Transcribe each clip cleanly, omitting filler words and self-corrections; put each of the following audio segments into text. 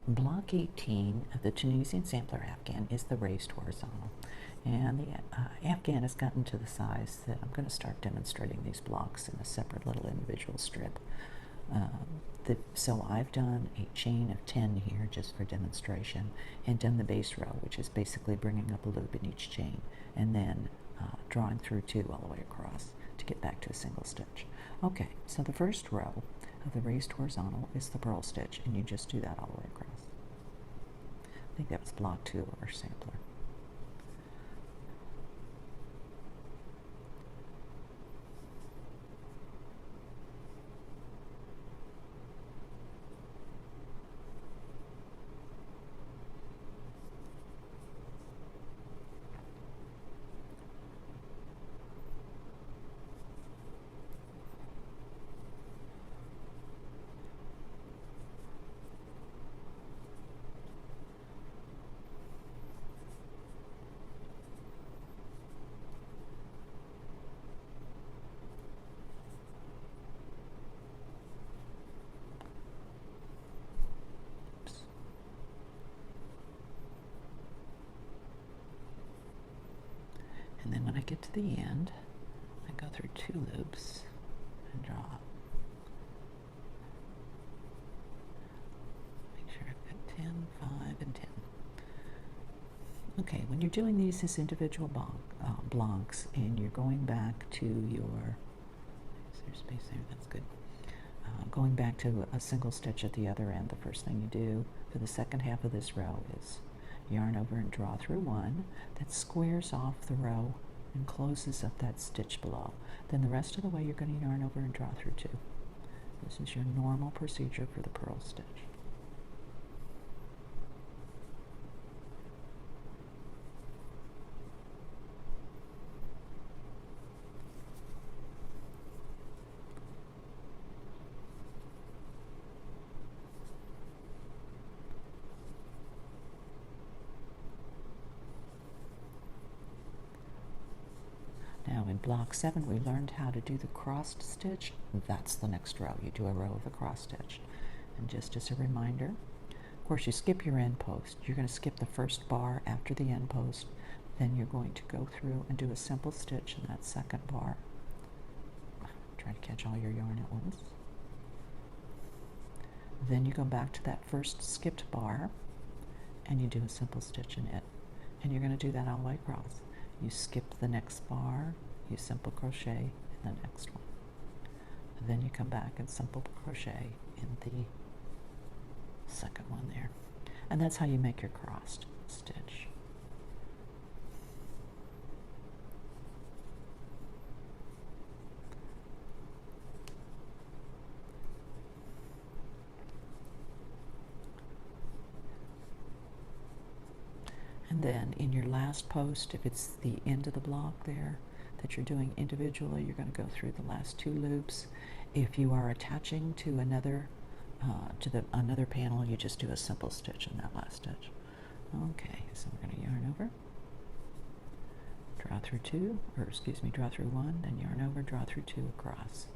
Block 18 of the Tunisian sampler Afghan is the raised horizontal. And the Afghan has gotten to the size that I'm going to start demonstrating these blocks in a separate little individual strip. So I've done a chain of 10 here just for demonstration, and done the base row, which is basically bringing up a loop in each chain, and then drawing through 2 all the way across to get back to a single stitch. Okay, so the first row of the raised horizontal is the purl stitch, and you just do that all the way across. I think that was block 2 of our sampler. And then when I get to the end, I go through 2 loops and draw. Make sure I've got 10, 5, and 10. Okay, when you're doing these as individual blocks, and you're going back to your, is there space there? That's good. Going back to a single stitch at the other end, the first thing you do for the second half of this row is yarn over and draw through 1. That squares off the row and closes up that stitch below. Then the rest of the way you're going to yarn over and draw through 2. This is your normal procedure for the purl stitch. Now in block 7 we learned how to do the crossed stitch. That's the next row. You do a row of the cross stitch. And just as a reminder, of course you skip your end post. You're going to skip the first bar after the end post. Then you're going to go through and do a simple stitch in that second bar. Try to catch all your yarn at once. Then you go back to that first skipped bar and you do a simple stitch in it. And you're going to do that all the way across. You skip the next bar, you simple crochet in the next one. And then you come back and simple crochet in the second one there. And that's how you make your crossed stitch. And then in your last post, if it's the end of the block there that you're doing individually, you're going to go through the last 2 loops. If you are attaching to another another panel, you just do a simple stitch in that last stitch. Okay, so we're going to yarn over, draw through 2, or excuse me, draw through 1, then yarn over, draw through 2 across.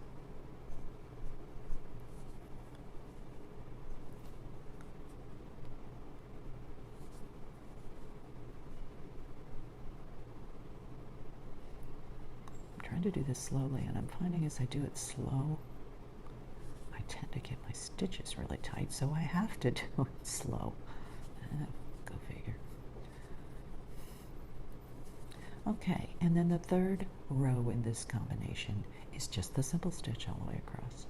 Trying to do this slowly, and I'm finding as I do it slow, I tend to get my stitches really tight, so I have to do it slow. Go figure. Okay, and then the third row in this combination is just the simple stitch all the way across.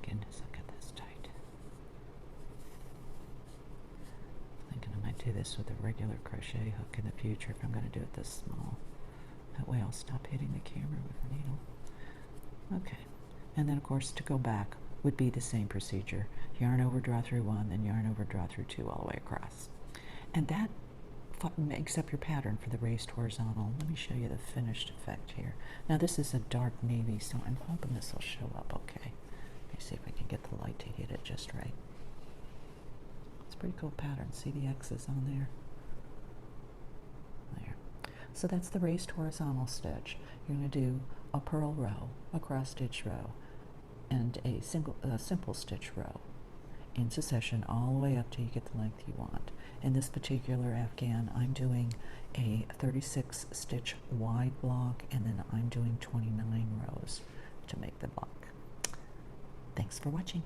Goodness, I'll get this tight. Thinking I might do this with a regular crochet hook in the future if I'm going to do it this small. That way I'll stop hitting the camera with the needle. Okay, and then of course to go back would be the same procedure. Yarn over, draw through 1, then yarn over, draw through 2 all the way across. And that makes up your pattern for the raised horizontal. Let me show you the finished effect here. Now this is a dark navy, so I'm hoping this will show up okay. Let me see if I can get the light to hit it just right. It's a pretty cool pattern. See the X's on there? There. So that's the raised horizontal stitch. You're going to do a purl row, a cross stitch row, and a simple stitch row in succession all the way up till you get the length you want. In this particular Afghan, I'm doing a 36 stitch wide block, and then I'm doing 29 rows to make the block. Thanks for watching.